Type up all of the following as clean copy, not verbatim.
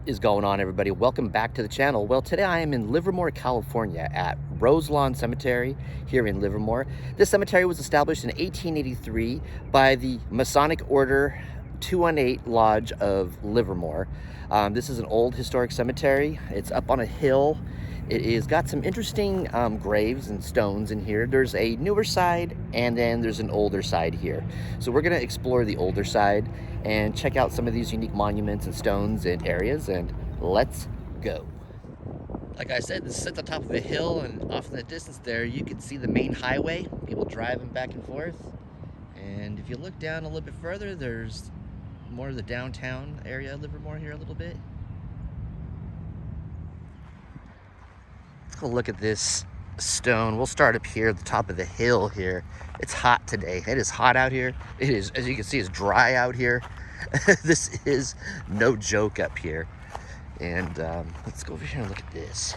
Is going on, everybody? Welcome back to the channel. Well, today I am in Livermore, California at Roselawn Cemetery here in Livermore. This cemetery was established in 1883 by the Masonic Order 218 Lodge of Livermore. This is an old historic cemetery. It's up on a hill. It is got some interesting graves and stones in here. There's a newer side and then there's an older side here. So we're gonna explore the older side and check out some of these unique monuments and stones and areas, and let's go. Like I said, this is at the top of a hill, and off in the distance there you can see the main highway, people driving back and forth. And if you look down a little bit further, there's more of the downtown area of Livermore here a little bit. Let's go look at this stone. We'll start up here at the top of the hill here. It's hot today. It is hot out here. It is, as you can see, it's dry out here. This is no joke up here. And let's go over here and look at this.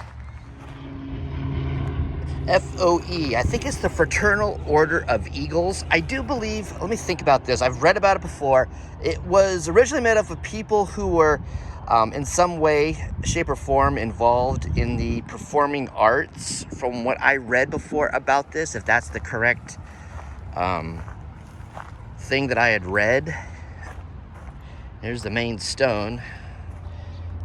FOE, I think it's the Fraternal Order of Eagles. I do believe, let me think about this. I've read about it before. It was originally made up of people who were in some way, shape, or form involved in the performing arts, from what I read before about this, if that's the correct thing that I had read. There's the main stone.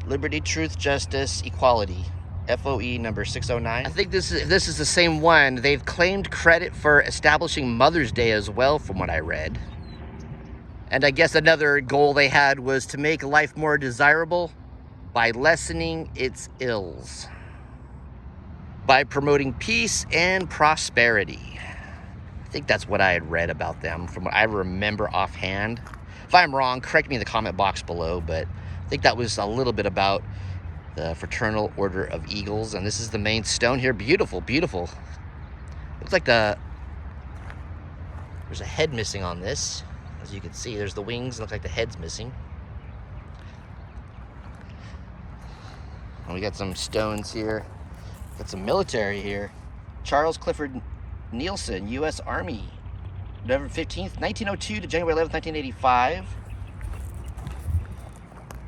Liberty, Truth, Justice, Equality. FOE number 609. I think this is the same one. They've claimed credit for establishing Mother's Day as well, from what I read. And I guess another goal they had was to make life more desirable by lessening its ills, by promoting peace and prosperity. I think that's what I had read about them, from what I remember offhand. If I'm wrong, correct me in the comment box below, but I think that was a little bit about the Fraternal Order of Eagles. And this is the main stone here. Beautiful, beautiful. Looks like there's a head missing on this. As you can see, there's the wings. Looks like the head's missing. And we got some stones here. Got some military here. Charles Clifford Nielsen, U.S. Army. November 15th, 1902 to January 11th, 1985.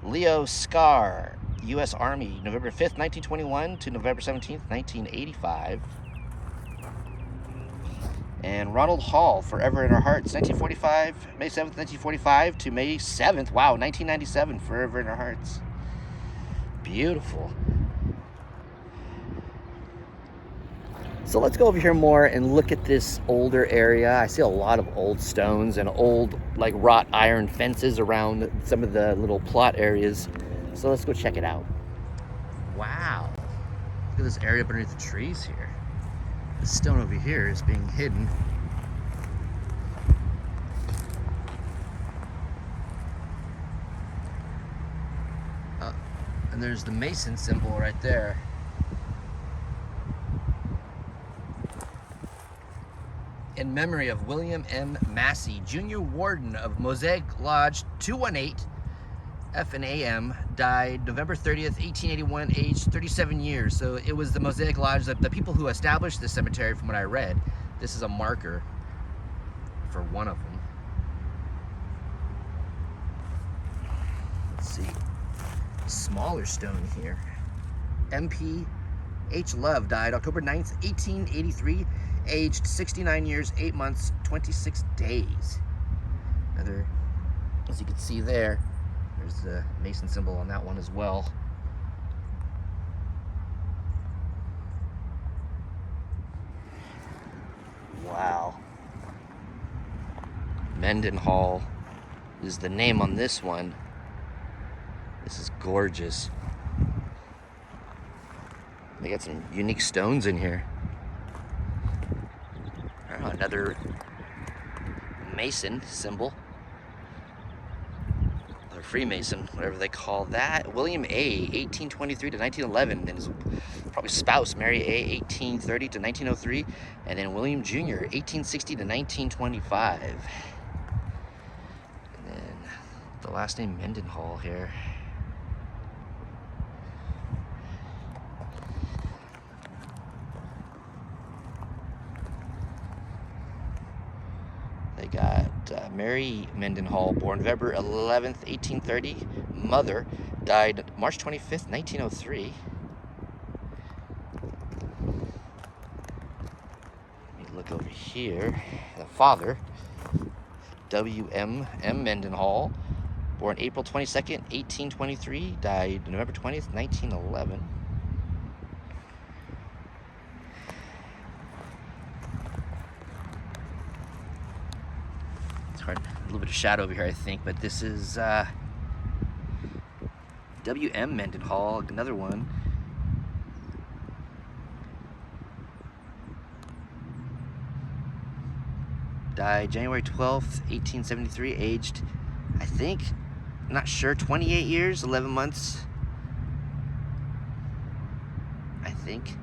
Leo Scar, U.S. Army, November 5th, 1921 to November 17th, 1985. And Ronald Hall, Forever in Our Hearts, 1945, May 7th, 1945 to May 7th, wow, 1997, Forever in Our Hearts. Beautiful. So let's go over here more and look at this older area. I see a lot of old stones and old, like, wrought iron fences around some of the little plot areas. So let's go check it out. Wow. Look at this area beneath the trees here. This stone over here is being hidden. And there's the Mason symbol right there. In memory of William M. Massey, Jr., Warden of Mosaic Lodge 218, F&AM, died November 30th, 1881, aged 37 years. So it was the Mosaic Lodge, the people who established the cemetery, from what I read. This is a marker for one of them. Let's see. Smaller stone here. MP H. Love died October 9th, 1883, aged 69 years, 8 months, 26 days. Another, as you can see there, there's the Mason symbol on that one as well. Wow. Mendenhall is the name on this one. This is gorgeous. They got some unique stones in here. Another Mason symbol, or Freemason, whatever they call that. William A, 1823 to 1911, and his probably spouse, Mary A, 1830 to 1903, and then William Jr., 1860 to 1925. And then the last name Mendenhall here. They got Mary Mendenhall, born November 11th, 1830, mother died March 25th, 1903. Let me look over here. The father, W.M. Mendenhall, born April 22nd, 1823, died November 20th, 1911. It's hard, a little bit of shadow over here, I think, but this is W.M. Mendenhall, another one. Died January 12th, 1873, aged, I think, not sure, 28 years, 11 months, I think.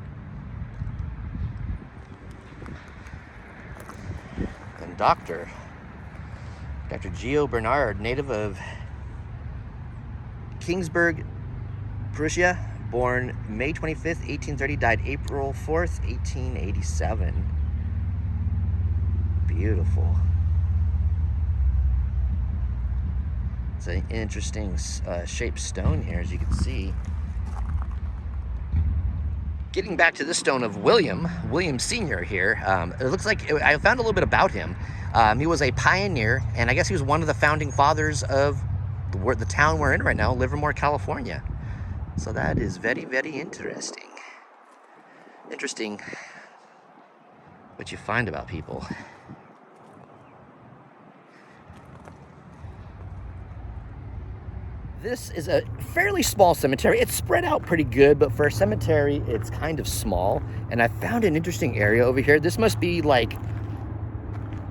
And Dr. Geo Bernard, native of Kingsburg, Prussia, born May 25th, 1830, died April 4th, 1887. Beautiful. It's an interesting shaped stone here, as you can see. Getting back to this stone of William Sr. here, it looks like, I found a little bit about him. He was a pioneer, and I guess he was one of the founding fathers of the town we're in right now, Livermore, California. So that is very, very interesting. Interesting what you find about people. This is a fairly small cemetery. It's spread out pretty good, but for a cemetery, it's kind of small. And I found an interesting area over here. This must be like,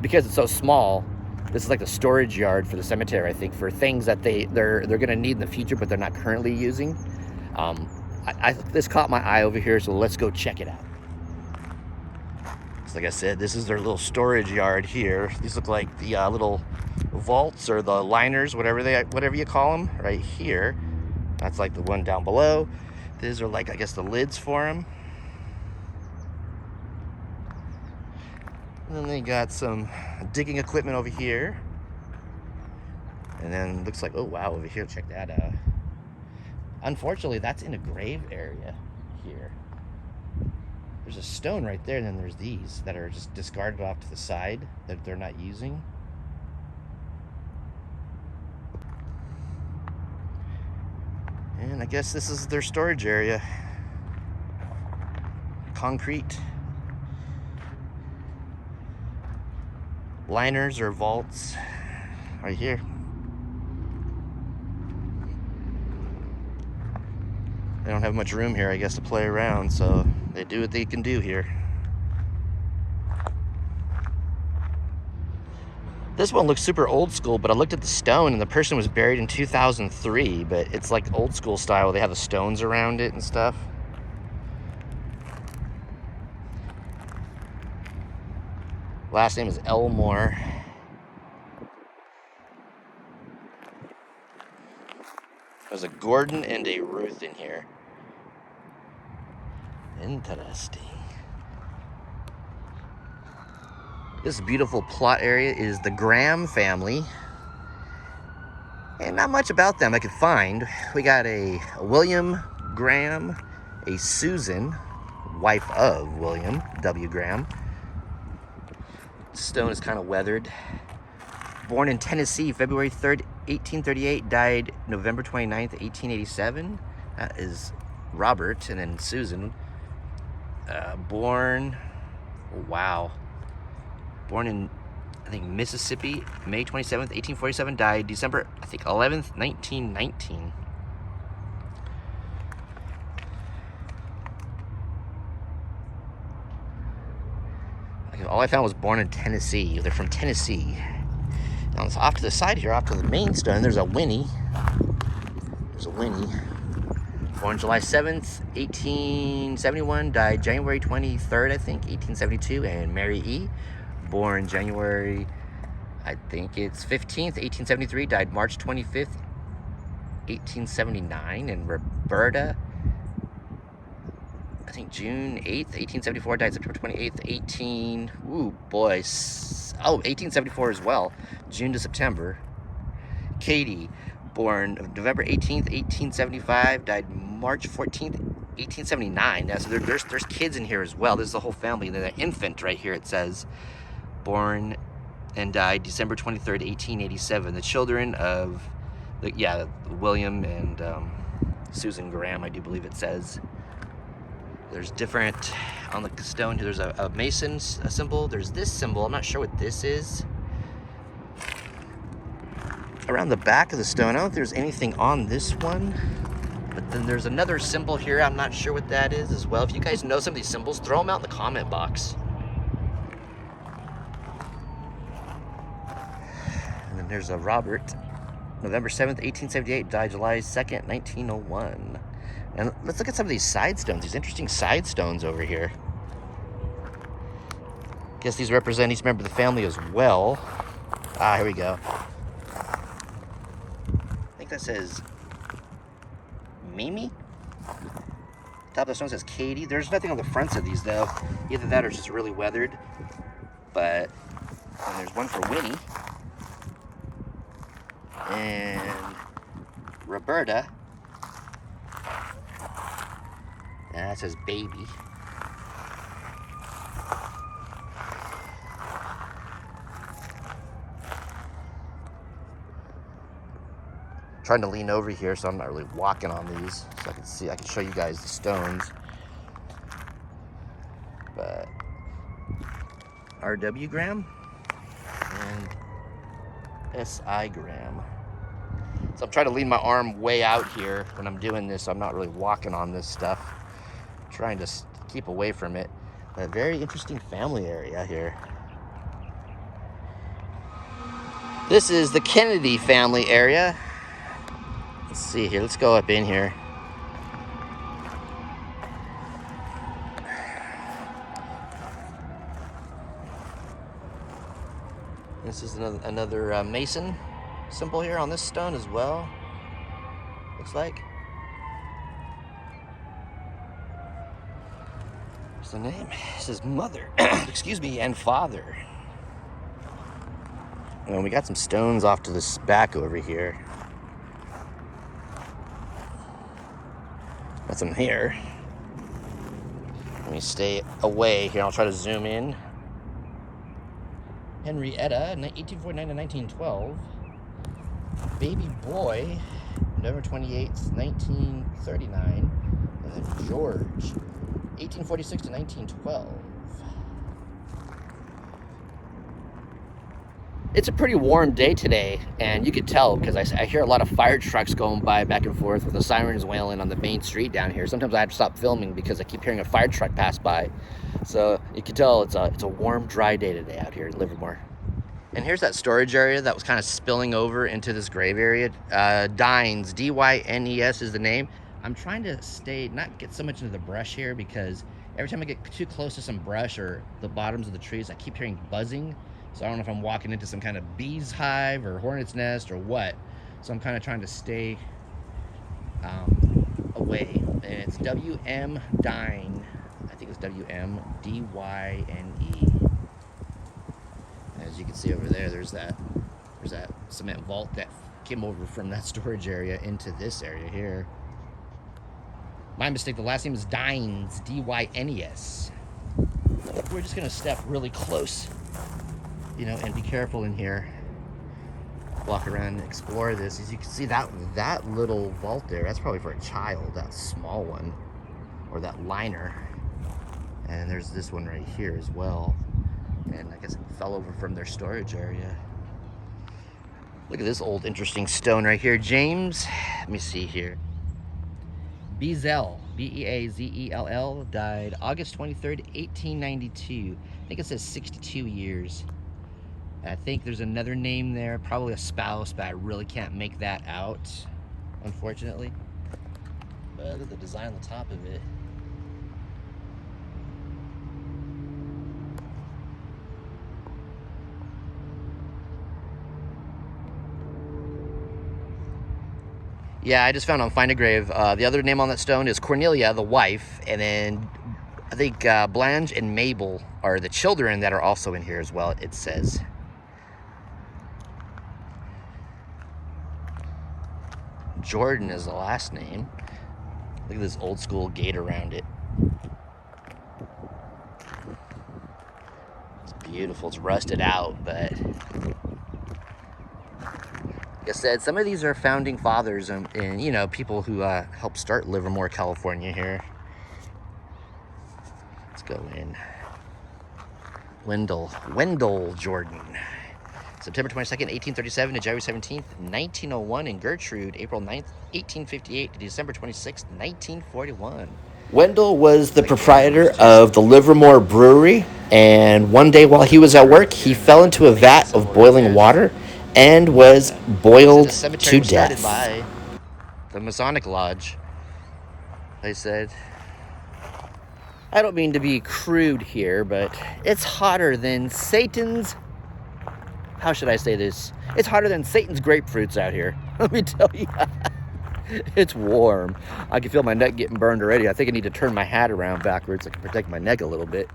because it's so small, this is like the storage yard for the cemetery, I think, for things that they're gonna need in the future, but they're not currently using. This caught my eye over here, so let's go check it out. So like I said, this is their little storage yard here. These look like the little vaults or the liners, whatever you call them, right here. That's like the one down below. These are like, I guess, the lids for them. And then they got some digging equipment over here. And then looks like, oh wow, over here, check that out. Unfortunately, that's in a grave area here. There's a stone right there, and then there's these that are just discarded off to the side that they're not using. And I guess this is their storage area. Concrete. Liners or vaults right here. They don't have much room here, I guess, to play around, so they do what they can do here. This one looks super old school, but I looked at the stone and the person was buried in 2003, but it's like old school style. They have the stones around it and stuff. Last name is Elmore. There's a Gordon and a Ruth in here. Interesting. This beautiful plot area is the Graham family. And not much about them I could find. We got a William Graham, a Susan, wife of William W. Graham. Stone is kind of weathered. Born in Tennessee, February 3rd, 1838, died November 29th, 1887. That is Robert, and then Susan. Born in, I think, Mississippi, May 27th, 1847, died December, I think, 11th, 1919. All I found was born in Tennessee. They're from Tennessee. Now, off to the side here, off to the main stone, there's a Winnie. There's a Winnie. Born July 7th, 1871, died January 23rd, I think, 1872. And Mary E., born January, I think it's 15th, 1873, died March 25th, 1879. And Roberta, I think June 8th, 1874, died September 28th, 1874 as well, June to September. Katie, Born November 18th, 1875, died March 14th, 1879. Yeah, so there's kids in here as well. This is the whole family. There's an infant right here, it says. Born and died December 23rd, 1887. The children of, William and Susan Graham, I do believe it says. There's different, on the stone here, there's a Mason symbol. There's this symbol, I'm not sure what this is. Around the back of the stone, I don't know if there's anything on this one. But then there's another symbol here, I'm not sure what that is as well. If you guys know some of these symbols, throw them out in the comment box. And then there's a Robert, November 7th, 1878, died July 2nd, 1901. And let's look at some of these side stones, these interesting side stones over here. Guess these represent each member of the family as well. Ah, here we go. I think that says Mimi? Top of the stone says Katie. There's nothing on the fronts of these though. Either that or it's just really weathered. But and there's one for Winnie. And Roberta. And that says baby. Trying to lean over here so I'm not really walking on these, so I can show you guys the stones. But R.W. Graham and S.I. Graham. So I'm trying to lean my arm way out here when I'm doing this, so I'm not really walking on this stuff. I'm trying to keep away from it. But a very interesting family area here. This is the Kennedy family area. Let's see here, let's go up in here. This is another Mason symbol here on this stone as well, looks like. What's the name? This is mother, excuse me, and father. And we got some stones off to this back over here. Got some here. Let me stay away here. I'll try to zoom in. Henrietta, 1849 to 1912. Baby boy, November 28th, 1939. And then George, 1846 to 1912. It's a pretty warm day today, and you could tell because I hear a lot of fire trucks going by back and forth with the sirens wailing on the main street down here. Sometimes I have to stop filming because I keep hearing a fire truck pass by. So you can tell it's a warm, dry day today out here in Livermore. And here's that storage area that was kind of spilling over into this grave area. Dines, D-Y-N-E-S is the name. I'm trying to not get so much into the brush here because every time I get too close to some brush or the bottoms of the trees, I keep hearing buzzing. So I don't know if I'm walking into some kind of bee's hive or hornet's nest or what. So I'm kind of trying to stay away. And it's W-M Dine. I think it's W-M-D-Y-N-E. As you can see over there, there's that cement vault that came over from that storage area into this area here. My mistake, the last name is Dines, D-Y-N-E-S. We're just gonna step really close, you know, and be careful in here. Walk around and explore this. As you can see, that little vault there, that's probably for a child, that small one, or that liner. And there's this one right here as well. And I guess it fell over from their storage area. Look at this old interesting stone right here. James, let me see here. Beazell, B-E-A-Z-E-L-L, died August 23rd, 1892. I think it says 62 years. I think there's another name there, probably a spouse, but I really can't make that out, unfortunately. But look at the design on the top of it. Yeah, I just found on Find a Grave. The other name on that stone is Cornelia, the wife, and then I think Blanche and Mabel are the children that are also in here as well, it says. Jordan is the last name. Look at this old school gate around it. It's beautiful. It's rusted out, but like I said, some of these are founding fathers and you know, people who helped start Livermore, California here. Let's go in. Wendell Jordan. September 22nd, 1837 to January 17th, 1901, and Gertrude, April 9th, 1858 to December 26th, 1941. Wendell was the proprietor of the Livermore Brewery, and one day while he was at work, he fell into a vat of boiling water and was boiled to death. By the Masonic Lodge, they said. I don't mean to be crude here, but it's hotter than Satan's... How should I say this? It's hotter than Satan's grapefruits out here. Let me tell you. It's warm. I can feel my neck getting burned already. I think I need to turn my hat around backwards so I can protect my neck a little bit.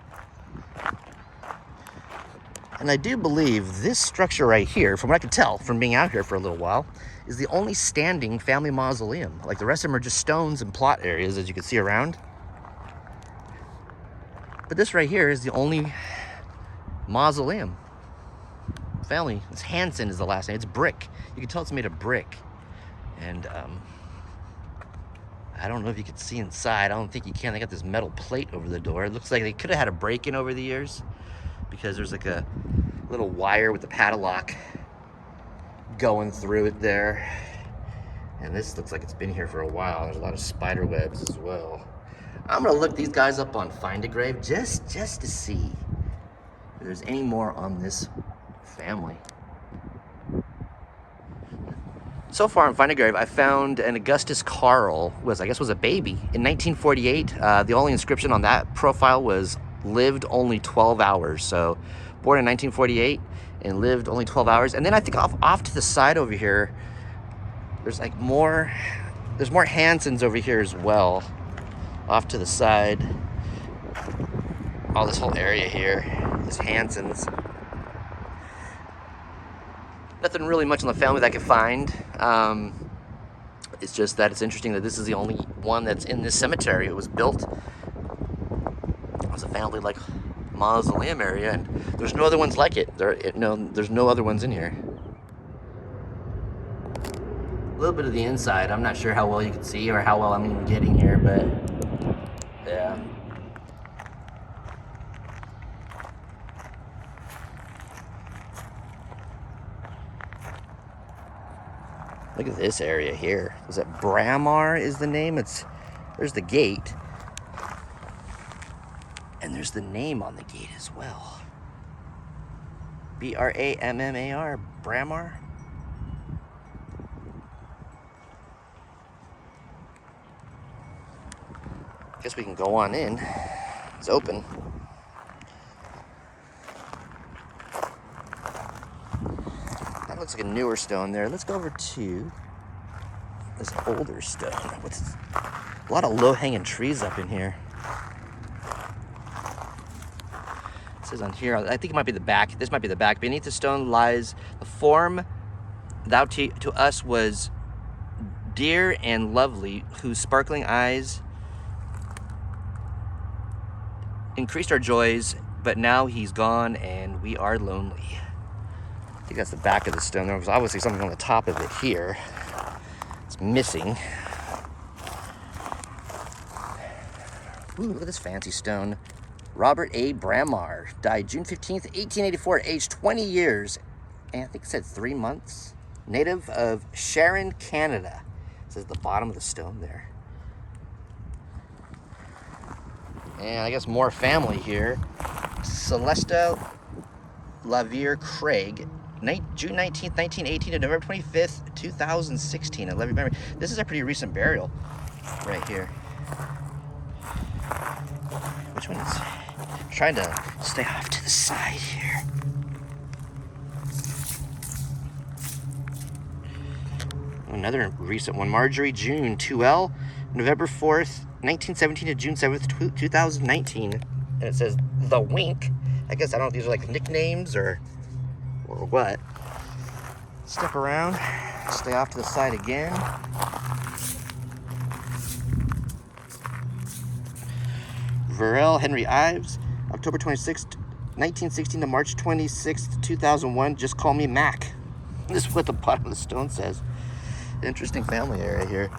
And I do believe this structure right here, from what I can tell from being out here for a little while, is the only standing family mausoleum. Like the rest of them are just stones and plot areas, as you can see around. But this right here is the only mausoleum. Family. It's Hansen is the last name. It's brick. You can tell it's made of brick. And I don't know if you can see inside. I don't think you can. They got this metal plate over the door. It looks like they could have had a break-in over the years, because there's like a little wire with the padlock going through it there. And this looks like it's been here for a while. There's a lot of spider webs as well. I'm gonna look these guys up on Find a Grave just to see if there's any more on this family. So far on Find a Grave, I found an Augustus Carl I guess was a baby in 1948. The only inscription on that profile was lived only 12 hours. So born in 1948 and lived only 12 hours. And then I think off to the side over here, there's like there's more Hansens over here as well. Off to the side, all this whole area here is Hansens. Nothing really much on the family that I could find. It's just that it's interesting that this is the only one that's in this cemetery. It was built as a family like mausoleum area, and there's no other ones like it. There's no other ones in here. A little bit of the inside. I'm not sure how well you can see or how well I'm even getting here, but yeah. Look at this area here. Is it Bramar is the name? There's the gate. And there's the name on the gate as well. B-R-A-M-M-A-R, Bramar. Guess we can go on in. It's open. That looks like a newer stone there. Let's go over to this older stone. A lot of low-hanging trees up in here. It says on here, I think it might be the back. This might be the back. Beneath the stone lies the form thou to us was dear and lovely, whose sparkling eyes increased our joys, but now he's gone and we are lonely. I think that's the back of the stone. There was obviously something on the top of it here. It's missing. Ooh, look at this fancy stone. Robert A. Bramar died June 15th, 1884, aged 20 years, and I think it said 3 months. Native of Sharon, Canada. It says at the bottom of the stone there. And I guess more family here. Celesta Lavier Craig, June 19th, 1918 to November 25th, 2016. I love you, memory. This is a pretty recent burial right here. Which one is... I'm trying to stay off to the side here. Another recent one. Marjorie June, 2L, November 4th, 1917 to June 7th, 2019. And it says The Wink. I guess, I don't know if these are like nicknames or what. Step around, stay off to the side again. Verrell Henry Ives, October 26th, 1916 to March 26th, 2001. Just call me Mac. This is what the bottom of the stone says. Interesting family area here.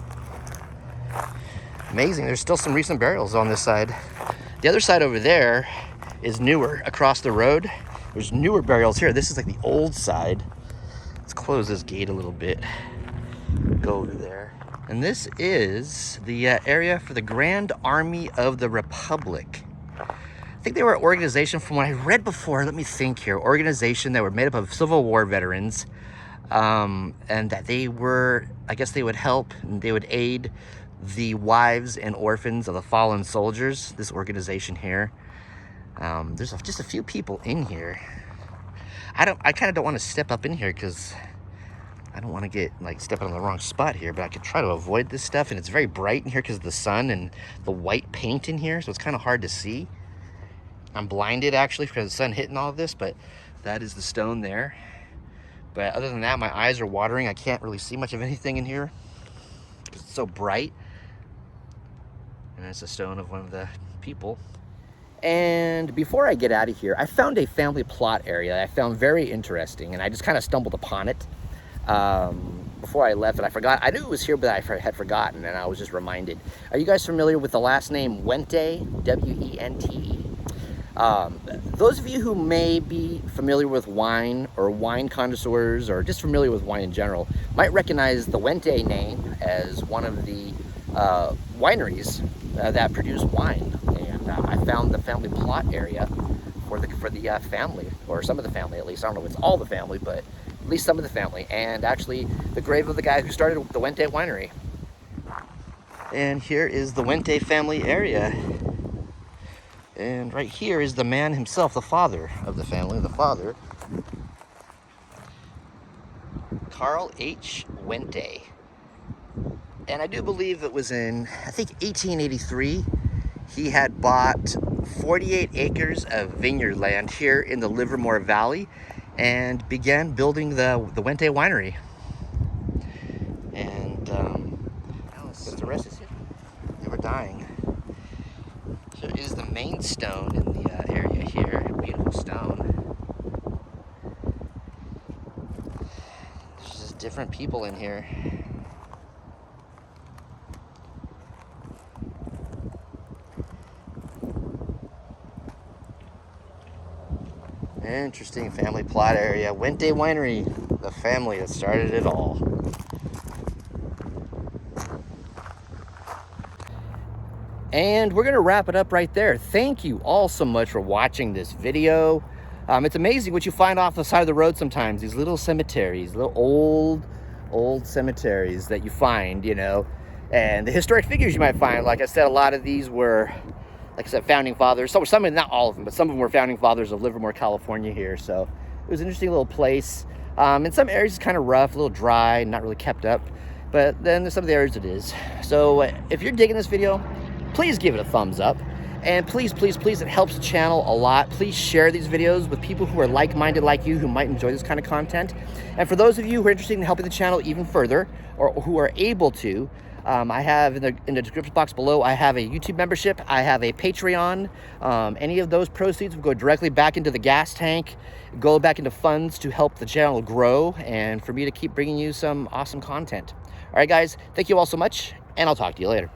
Amazing. There's still some recent burials on this side. The other side over there is newer, across the road. There's newer burials here. This is like the old side. Let's close this gate a little bit. Go over there. And this is the area for the Grand Army of the Republic. I think they were an organization, from what I read before, let me think here, organization that were made up of Civil War veterans, and that they were, I guess they would help and they would aid the wives and orphans of the fallen soldiers, this organization here. There's just a few people in here. I kind of don't want to step up in here because I don't want to get like stepping on the wrong spot here, but I could try to avoid this stuff. And it's very bright in here because of the sun and the white paint in here, so it's kind of hard to see. I'm blinded actually because of the sun hitting all of this, but that is the stone there. But other than that, my eyes are watering. I can't really see much of anything in here because it's so bright. And that's a stone of one of the people. And before I get out of here, I found a family plot area I found very interesting, and I just kind of stumbled upon it before I left, and I forgot. I knew it was here, but I had forgotten, and I was just reminded. Are you guys familiar with the last name Wente? W-E-N-T-E. Those of you who may be familiar with wine, or wine connoisseurs, or just familiar with wine in general, might recognize the Wente name as one of the wineries that produce wine. And I found the family plot area for the family, or some of the family at least. I don't know if it's all the family, but at least some of the family, and actually the grave of the guy who started the Wente winery. And here is the Wente family area. And right here is the man himself, the father of the family, the father, Carl H. Wente. And I do believe it was in, I think, 1883, he had bought 48 acres of vineyard land here in the Livermore Valley and began building the Wente winery. And the rest is here. They were dying. Here is the main stone in the area here. Beautiful stone. There's just different people in here. Interesting family plot area. Wente Winery, the family that started it all. And we're gonna wrap it up right there. Thank you all so much for watching this video. It's amazing what you find off the side of the road sometimes. These little cemeteries, little old cemeteries that you find, you know, and the historic figures you might find. Like I said, a lot of these were, like I said, founding fathers. Some, not all of them, but some of them were founding fathers of Livermore, California here. So it was an interesting little place. In some areas it's kind of rough, a little dry, not really kept up. But then there's some of the areas it is. So if you're digging this video, please give it a thumbs up. And please, please, please, it helps the channel a lot. Please share these videos with people who are like-minded like you, who might enjoy this kind of content. And for those of you who are interested in helping the channel even further, or who are able to, I have in the description box below, I have a YouTube membership, I have a Patreon. Any of those proceeds will go directly back into the gas tank, go back into funds to help the channel grow, and for me to keep bringing you some awesome content. All right, guys, thank you all so much, and I'll talk to you later.